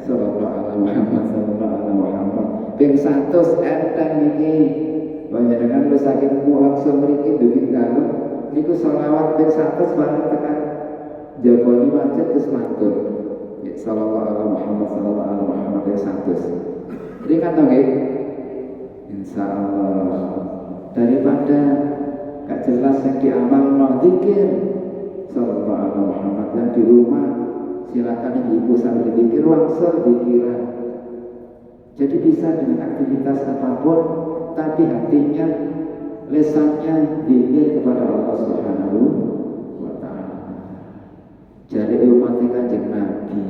sallallahu alaihi Muhammad sallallahu alaihi Muhammad. Ping 100 enteng iki. Panjenengan wis saking langsung mriki dugi dalem niku sholawat ping 100 bareng tekan jagoni masjid terus matur. Ya sallallahu alaihi Muhammad sallallahu alaihi Muhammad ping 100. Ringan to nggih? Insyaallah. Daripada gak jelas yang diamal no zikir sallallahu alaihi Muhammad yang di rumah silakan ibu sambil zikir langsung zikiran. Jadi bisa dengan aktivitas apapun tapi hatinya, lesannya zikir kepada Allah Subhanahu wa taala. Jadi umat Kanjeng Nabi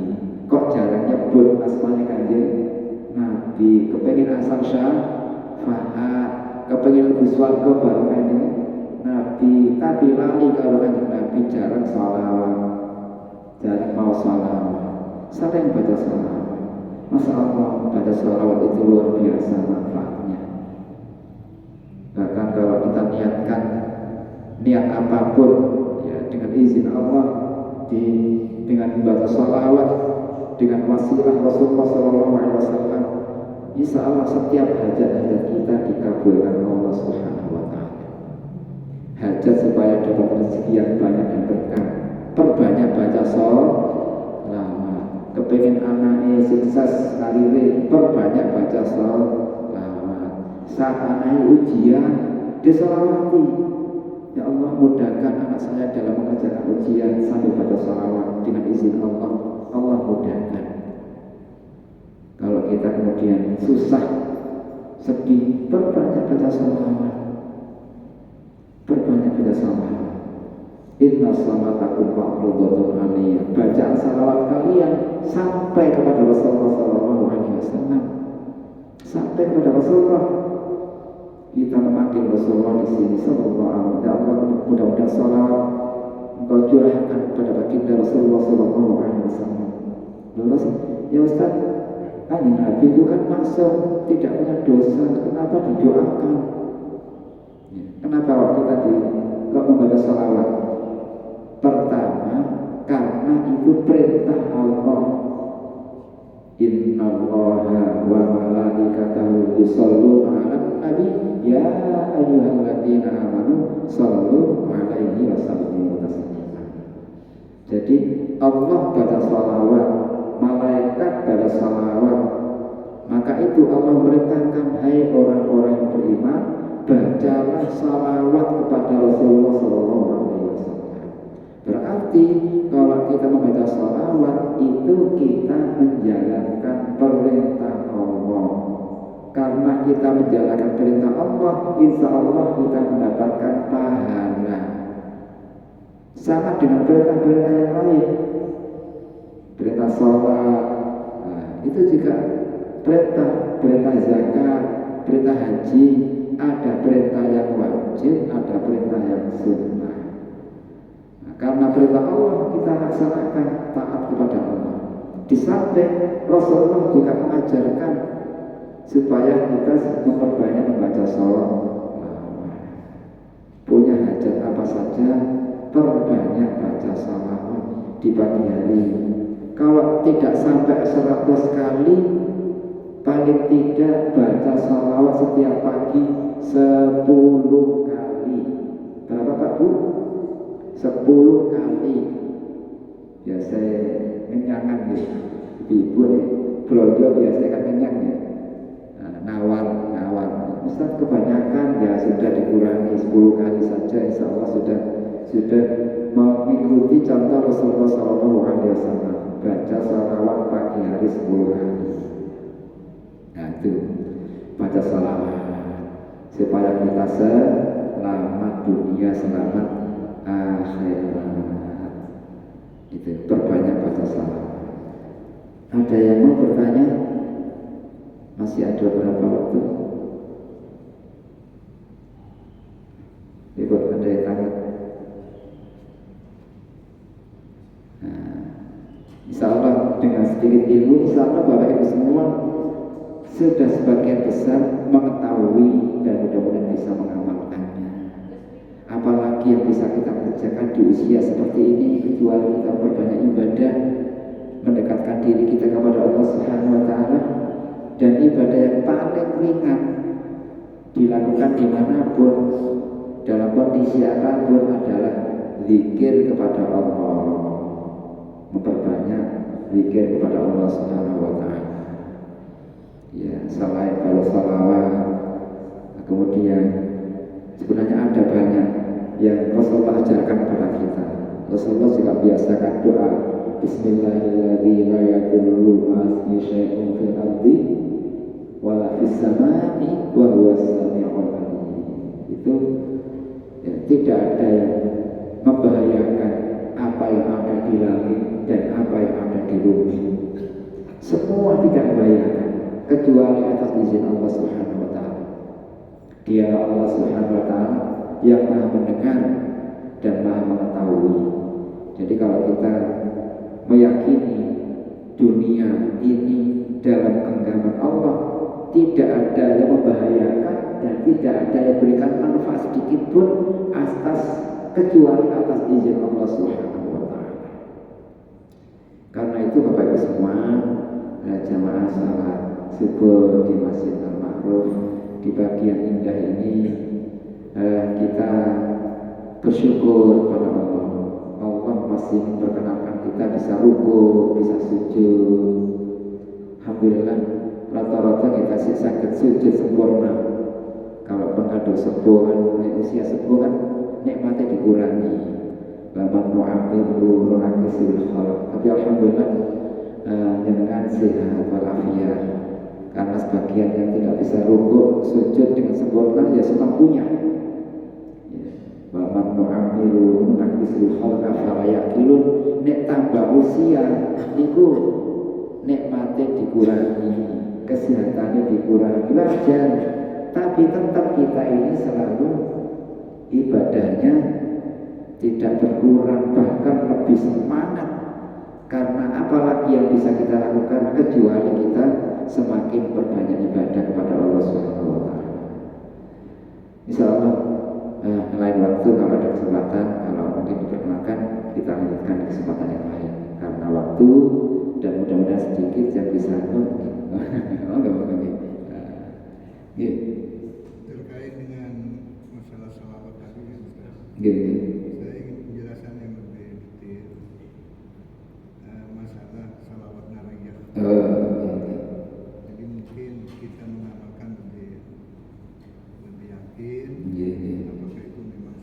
kok jarang nyebut asmane Kanjeng Nabi, kepengen asal syafaat, kepengen lebih swarga bareng Kanjeng Nabi, tapi lali kalau Kanjeng Nabi jarang sholawat, jarang mau sholawat. Siapa yang baca sholawat? Masya Allah, baca sholawat itu luar biasa manfaatnya. Bahkan kalau kita niatkan niat apapun ya dengan izin Allah dengan membaca sholawat dengan wasilah Rasulullah SAW, insya Allah setiap hajat-hajat kita dikabulkan Allah Subhanahu wa taala. Hajat supaya dapat rezeki yang banyak dan berkah, perbanyak baca sholawat. Kepengen anaknya sukses karirnya, perbanyak baca sholawat. Saat anaknya ujian, disolawati. Ya Allah, mudahkan anak saya dalam mengerjakan ujian sambil baca sholawat dengan izin Allah. Allah mudahkan. Kalau kita kemudian susah, sedih, perbanyak baca sholawat. Perbanyak baca sholawat. Inna sholawatakum ma'rudatun aliyah. Bacaan sholawat kalian sampai kepada Rasulullah SAW. Sampai kepada Rasulullah. Kita memanggil Rasulullah di sini sallallahu alaihi wasallam. Mudah-mudahan salawat engkau curahkan kepada baginda Rasulullah sallallahu alaihi wasallam. Terus, ya Ustaz, Nabi itu kan maksum, tidak punya dosa, kenapa didoakan? Kenapa waktu tadi kok membaca salawat? Pertama, karena itu perintah Allah. Innallaha wa malaikatahu yusholluna 'alan nabi ya ayyuhalladzina amanu shollu 'alaihi wa sallimu taslima. Jadi Allah baca sholawat, malaikat baca sholawat. Maka itu Allah merintahkan, hai orang-orang yang beriman, bacalah sholawat kepada Rasulullah SAW. Berarti kalau kita membaca sholawat itu kita menjalankan perintah Allah. Karena kita menjalankan perintah Allah, insya Allah kita mendapatkan pahala. Sama dengan perintah-perintah yang lain. Perintah sholat, itu juga perintah zakat, perintah haji, ada perintah yang wajib, ada perintah yang sunnah. Karena perintah Allah kita laksanakan taat kepada Allah. Di samping Rasulullah juga mengajarkan supaya kita memperbanyak membaca sholawat. Punya hajat apa saja, perbanyak baca sholawat di pagi hari. Kalau tidak sampai 100 kali, paling tidak baca sholawat setiap pagi 10 kali. Berapa Pak Bu? 10 kali. Ya saya menyangan nih, ibu nih belanja biasanya kan kenyang ya. Nawar. Ustaz kebanyakan ya sudah dikurangi 10 kali saja, insya Allah sudah mengikuti contoh Rasulullah SAW, baca sholawat pagi hari 10 kali. Nah itu baca sholawat supaya kita selamat dunia, selamat akhirat. Itu perbanyak baca sholawat. Ada yang mau bertanya? Masih ada berapa waktu? Ibu ada yang tanya? Insya Allah dengan sedikit ilmu, insya Allah Bapak Ibu semua sudah sebagian besar mengetahui dan mudah-mudahan bisa mengamalkannya. Apalagi yang bisa kita kerjakan di usia seperti ini, kecuali kita berbanyak ibadah, mendekatkan diri kita kepada Allah Subhanahu wa Ta'ala, dan ibadah yang paling ringan dilakukan dimanapun, dalam kondisi apapun adalah zikir kepada Allah, memperbanyak zikir kepada Allah Subhanahu wa Ta'ala. Ya, selain kalau salawat, kemudian sebenarnya ada banyak yang Rasulullah ajarkan kepada kita. Rasulullah juga biasakan doa Bismillahirrahmanirrahim, la yadurru ma'asmi syai'un fil ardi wala fis samai wa huwas sami'ul alim. Itu ya, tidak ada yang membahayakan apa yang ada di langit dan apa yang ada di bumi. Semua tidak membahayakan kecuali atas izin Allah Subhanahu wa Ta'ala. Dia Allah Subhanahu wa Ta'ala yang Maha mendengar dan Maha mengetahui. Jadi kalau kita meyakini dunia ini dalam genggaman Allah, tidak ada yang membahayakan dan tidak ada yang berikan manfaat sedikit pun kecuali atas izin Allah Subhanahu wa Ta'ala. Karena itu Bapak Ibu semua, jamaah salat subuh di Masjid Al-Ma'ruf di bagian indah ini, kita bersyukur pada Allah. Allah masih memperkenalkan kita bisa ruku, bisa sujud. Alhamdulillah, rata-rata kita sakit sujud sempurna. Kalau pengadu sepuh kan, usia sepuh kan nikmatnya dikurangi. Bapak mu'amilu runakisil khalq. Tapi alhamdulillah dengan sehat walafiat. Karena sebagian yang tidak bisa ruku sujud dengan sempurna ya semampunya. Bapak mu'amilu runakisil khalq afala yaqilun. Nek tambah usia niku nikmatnya dikurangi, kesehatannya dikurangi, wajar. Tapi tetap kita ini selalu ibadahnya tidak berkurang, bahkan lebih semangat. Karena apalagi yang bisa kita lakukan kecuali kita semakin berbanyak ibadah kepada Allah Subhanahu wa Ta'ala. Insyaallah lain waktu kalau ada kesempatan, kalau mungkin diperkenalkan, kita lanjutkan di kesempatan yang lain. Karena waktu dan mudah-mudahan sedikit yang bisa terkait dengan masalah salawat tadi ya Ustaz. Saya ingin penjelasan yang lebih detail masalah salawat nariyah. Jadi mungkin kita mengamalkan lebih yakin apakah itu memang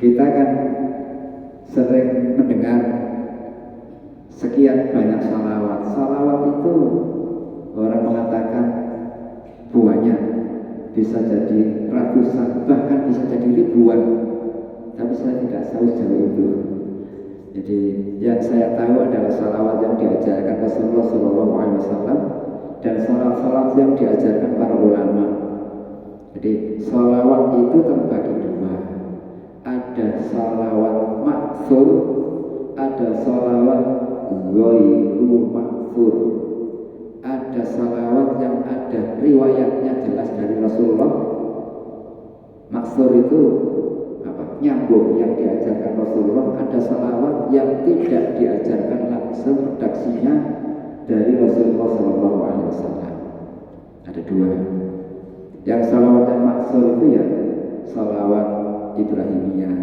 kita kan sering mendengar sekian banyak salawat. Salawat itu orang mengatakan buahnya bisa jadi ratusan, bahkan bisa jadi ribuan. Tapi saya tidak tahu sejauh itu. Jadi yang saya tahu adalah salawat yang diajarkan Rasulullah SAW dan salawat yang diajarkan para ulama. Jadi salawat itu terbagi dua. Ada salawat maksur, ada salawat ghairu maksur. Ada salawat yang ada riwayatnya jelas dari Rasulullah. Maksur itu apa? Nyambung yang diajarkan Rasulullah. Ada salawat yang tidak diajarkan langsung redaksinya dari Rasulullah SAW. Ada dua. Yang salawat yang maksur itu ya salawat Ibrahimiyah,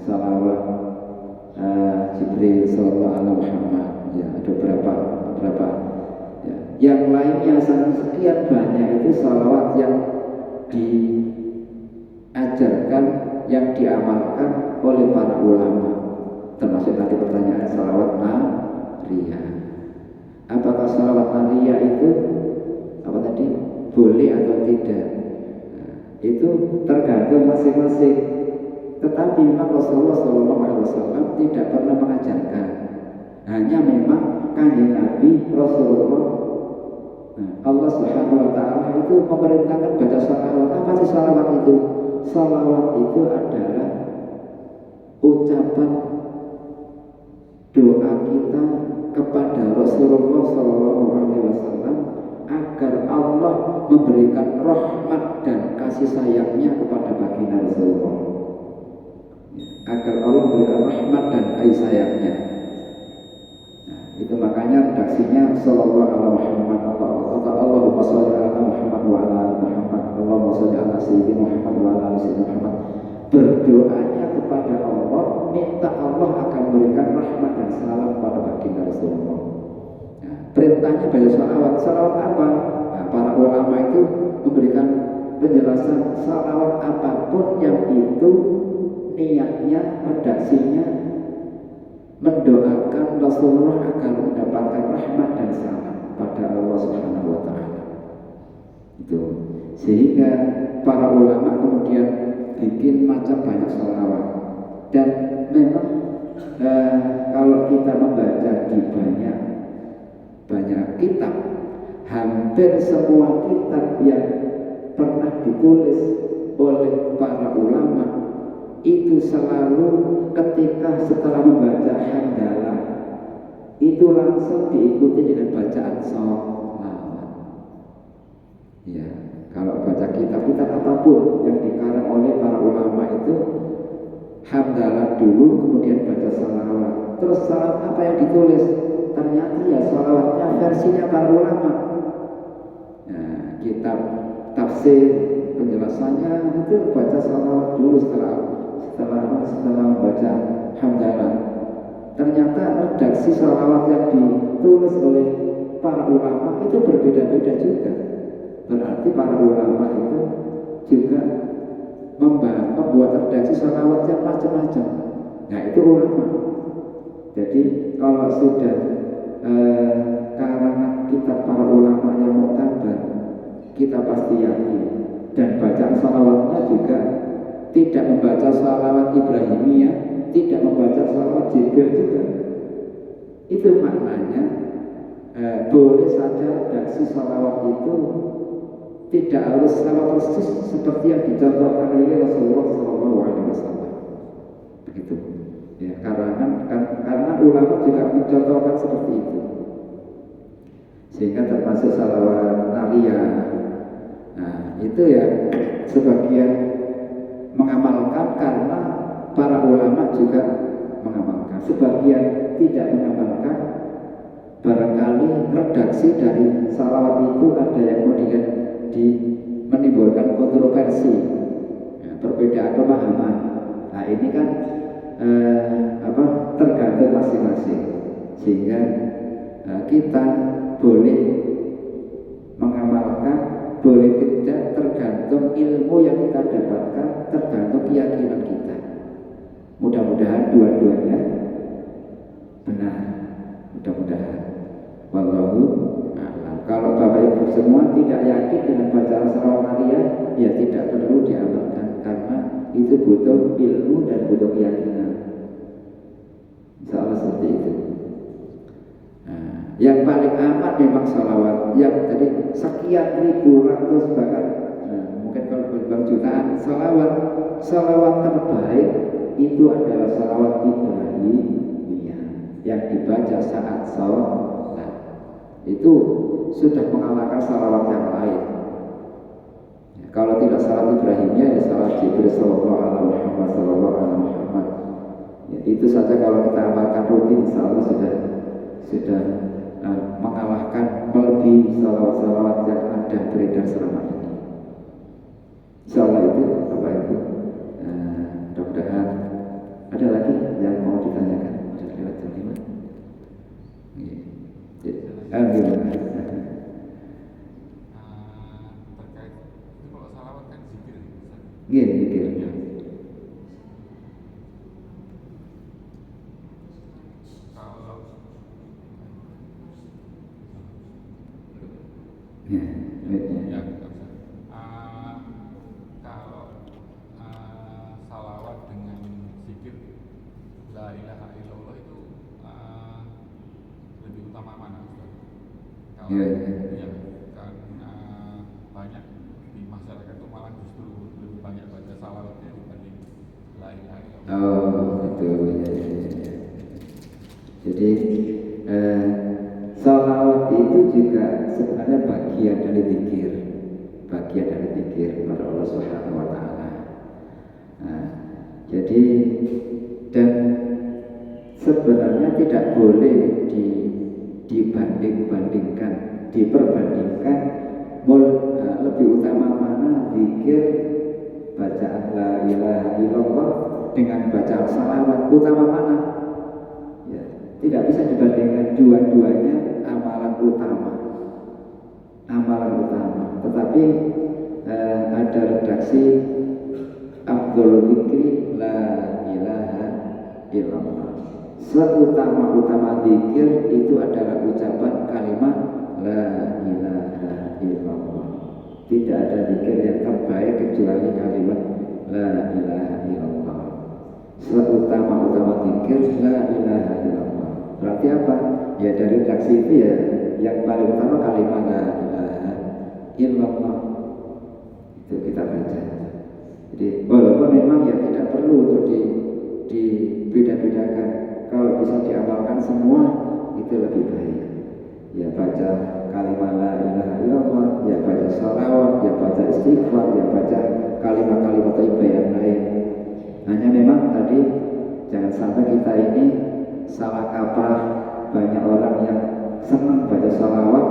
salawat Jibril sallallahu alaihi Muhammad, ya ada beberapa ya. Yang lainnya sekian banyak itu salawat yang diajarkan, yang diamalkan oleh para ulama, termasuk nanti pertanyaan salawat Maria. Apakah salawat Maria itu apa tadi boleh atau tidak? Nah, itu tergantung masing-masing. Tetapi memang Rasulullah SAW tidak pernah mengajarkan. Hanya memang kanjeng Nabi Rasulullah, Allah Subhanahu Wa Taala itu memerintahkan baca salawat. Apa sih salawat itu? Salawat itu adalah ucapan doa kita kepada Rasulullah SAW agar Allah memberikan rahmat dan kasih sayangnya kepada baginda Rasulullah. Agar Allah memberikan rahmat dan kasih sayangnya. Nah, itu makanya redaksinya sallallahu alaihi Muhammad Allahumma sholli ala Muhammad wa ala ali Muhammad Allahumma sholli ala sayyidina Muhammad wa ala ali sayyidina Muhammad. Berdoanya kepada Allah, minta Allah akan memberikan rahmat dan salam kepada baginda Rasulullah. Nah, perintahnya baca salawat. Salawat apa? Nah, para ulama itu memberikan penjelasan salawat apapun yang itu niatnya, redaksinya mendoakan Rasulullah agar mendapatkan rahmat dan salam pada Allah Subhanahu Wa Taala. Itu sehingga para ulama kemudian bikin macam banyak salawat. Dan memang kalau kita membaca di banyak kitab, hampir semua kitab yang pernah ditulis oleh para ulama itu selalu ketika setelah membaca hamdalah itu langsung diikuti dengan bacaan sholawat. Ya, kalau baca kitab-kitab apapun yang dikarang oleh para ulama itu hamdalah dulu, kemudian baca sholawat. Terus sholawat apa yang ditulis? Ternyata ya sholawatnya versinya para ulama. Nah, kitab tafsir penjelasannya itu baca sholawat dulu setelah membaca hamdalah. Ternyata redaksi sholawat yang ditulis oleh para ulama itu berbeda-beda juga. Berarti para ulama itu juga membuat redaksi sholawat yang macam-macam. Nah, itu ulama. Jadi kalau sudah karangan kitab para ulama yang muktabar, kita pasti yakin. Dan bacaan sholawatnya juga tidak membaca sholawat Ibrahimiyah, tidak membaca sholawat Jibril juga. Itu maknanya boleh saja redaksi sholawat itu tidak harus sama persis seperti yang dicontohkan oleh Rasulullah SAW. Begitu. Ya, karena ulama juga mencontohkan seperti itu. Sehingga termasuk sholawat Naria. Nah, itu ya sebagian mengamalkan karena para ulama juga mengamalkan. Sebagian tidak mengamalkan. Barangkali redaksi dari salawat itu ada yang kemudian menimbulkan kontroversi, ya, perbedaan pemahaman. Nah, ini kan tergantung masing-masing. Sehingga kita boleh mengamalkan, boleh tidak, tergantung ilmu yang kita dapatkan, tergantung keyakinan kita. Mudah-mudahan dua-duanya benar. Mudah-mudahan. Wallahu a'lam. Kalau Bapak Ibu semua tidak yakin dengan bacaan salawat Maria, ya tidak perlu diamalkan karena itu butuh ilmu dan butuh keyakinan. Insyaallah seperti itu. Nah, yang paling aman memang salawat. Yang tadi sekian ribu ratus bahkan mungkin kalau berjutaan jutaan salawat terbaik itu adalah salawat Ibrahimiyah yang dibaca saat sholat. Itu sudah mengalahkan salawat yang lain. Ya, kalau tidak salawat Ibrahimiyah ya salawat Jibril sallallahu alaihi Muhammad. Ya, itu saja kalau kita amalkan rutin, insyaallah sudah mengalahkan melebihi salawat-salawat yang ada beredar selama ini. Insyaallah itu Bapak Ibu. Mudah-mudahan Nggih pikirnya. Ya, ya, kalau salawat dengan zikir la ilaha illallah itu lebih utama mana? Kalau ya. ya kan banyak di masyarakat itu malah justru lebih banyak baca salawatnya dibanding la ilaha illallah. Oh, itu ya. Jadi salawat itu juga sebenarnya bagian dari zikir, kepada Allah Subhanahu Wa Taala. Nah, jadi dan sebenarnya tidak boleh diperbandingkan lebih utama mana zikir bacaan la ilaha illallah dengan bacaan salawat, utama mana? Ya, tidak bisa dibandingkan, dua-duanya amalan utama. Tetapi ada redaksi afdhalul dzikri la ilaha illallah. Seutama-utama zikir itu adalah ucapan kalimat la ilaha illallah. Tidak ada zikir yang terbaik kecuali kalimat la ilaha illallah. Seutama-utama zikir la ilaha illallah. Berarti apa? Ya dari redaksi itu ya yang paling utama kalimat la ilaha illallah. Itu kita baca. Jadi walaupun memang ya tidak perlu untuk dibeda-bedakan, kalau bisa diamalkan semua itu lebih baik. Ya baca kalimat la ilaha illallah, ya baca salawat, ya baca istighfar, ya baca kalimat-kalimat thayyibah yang lain. Hanya memang tadi jangan sampai kita ini salah kaprah. Banyak orang yang senang baca salawat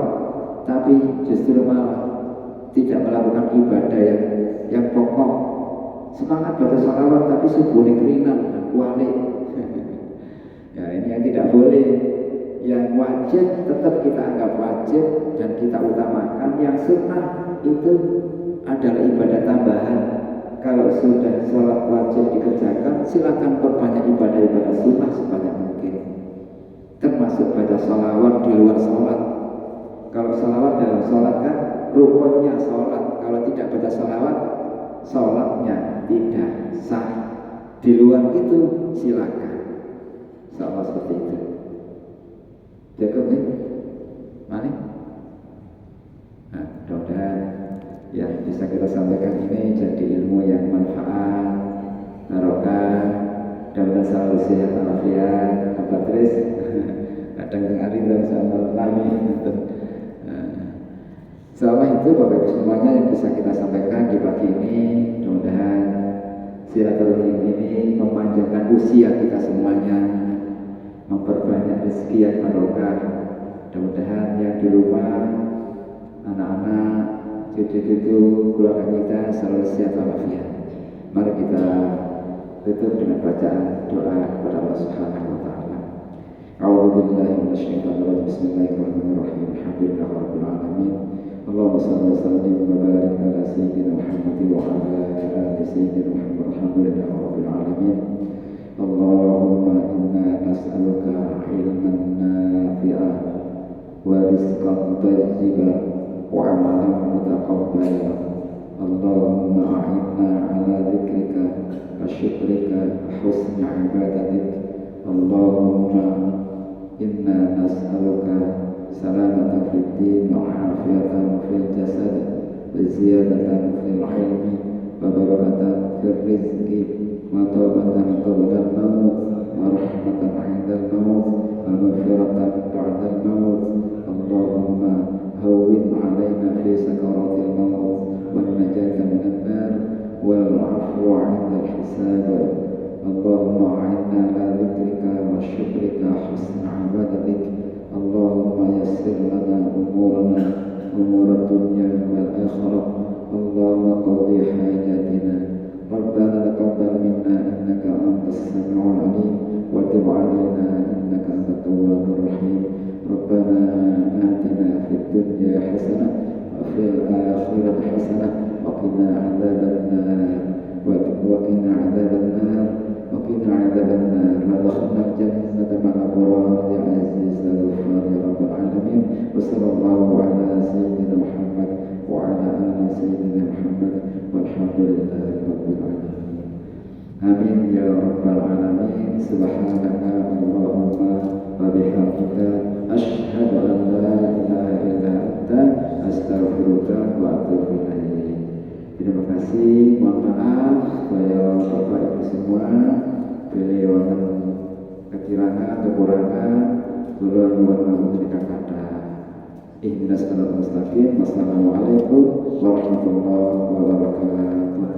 tapi justru malah tidak melakukan ibadah yang pokok. Semangat baca salawat tapi subuh keringan dan kualik. Ya ini yang tidak boleh. Yang wajib tetap kita anggap wajib dan kita utamakan. Yang sunnah itu adalah ibadah tambahan. Kalau sudah sholat wajib dikerjakan, silakan perbanyak ibadah-ibadah sunnah sebanyak mungkin. Termasuk baca salawat di luar sholat. Kalau salawat dalam sholat kan rukunnya sholat. Kalau tidak baca salawat, sholatnya tidak sah. Di luar itu silakan. Sama seperti itu. Cukup nih? Mana? Nah, mudah-mudahan yang bisa kita sampaikan ini jadi ilmu yang manfaat, barokah, dan selalu sehat walafiat. Apa terus? Kadang hari itu sama lami. Selama itu Bapak Ibu semuanya yang bisa kita sampaikan di pagi ini, mudah-mudahan silaturahim ini memanjangkan usia kita semuanya, memperbanyak rezeki yang barokah. Mudah-mudahan yang di rumah, anak-anak, cucu-cucu, keluarga kita selalu sehat walafiat. Mari kita tutup dengan bacaan doa kepada Allah Subhanahu wa taala. A'udzubillahi minasyaitonir rajim. Bismillahirrahmanirrahim. Alhamdulillahirabbil alamin. Allahumma shalli wa sallim wa barik ala sayyidina Muhammad wa ala ali sayyidina Muhammad. Alhamdulillahirabbil alamin. Allahumma inna nas'aluka ilman nafi'an wa rizqan thayyiban wa amalan mutaqabbalan. Allahumma a'inna ala dzikrika wa syukrika wa husni ibadatik. Allahumma inna nas'aluka salamatan fid din wa afiyatan fil jasad wa ziyadatan fil ilmi wa barakatan fil rizqi wa tawbatan qabla al-maut wa rahmatan 'inda al-maut wa maghfiratan ba'da al-maut. Allahumma hawwin 'alaina fi sakaratil maut wan najata minan nar wal 'afwa 'inda al-hisab. Allahumma a'inna ala dzikrika wa syukrika husna ibadatik. Allahumma yassir lana umurana umur dunya wal akhirah. Allahumma qadhi hajatina. Rabbana taqabbal minna innaka antas samiul alim wa tub 'alaina innaka antat tawwabur rahim. Rabbana atina fid dunya hasanah wa fil akhirati hasanah wa qina adzabannar. adkhilna jannata ma'al abrar ya aziz ya ghafar ya rabbal alamin. Wa sallallahu ala sayyidina Muhammad wa ala ali sayyidina Muhammad walhamdulillahi rabbil alamin. Amin ya rabbal alamin. Subhanaka Allahumma wa bihamdika asyhadu an la ilaha illa anta astaghfiruka wa atubu ilaik. Terima kasih, mohon maaf supaya Bapak Ibu semua beliau kekurangan kula nuwun ngapunten kata. Ihdinas siratal mustaqim. Wassalamualaikum warahmatullahi wabarakatuh.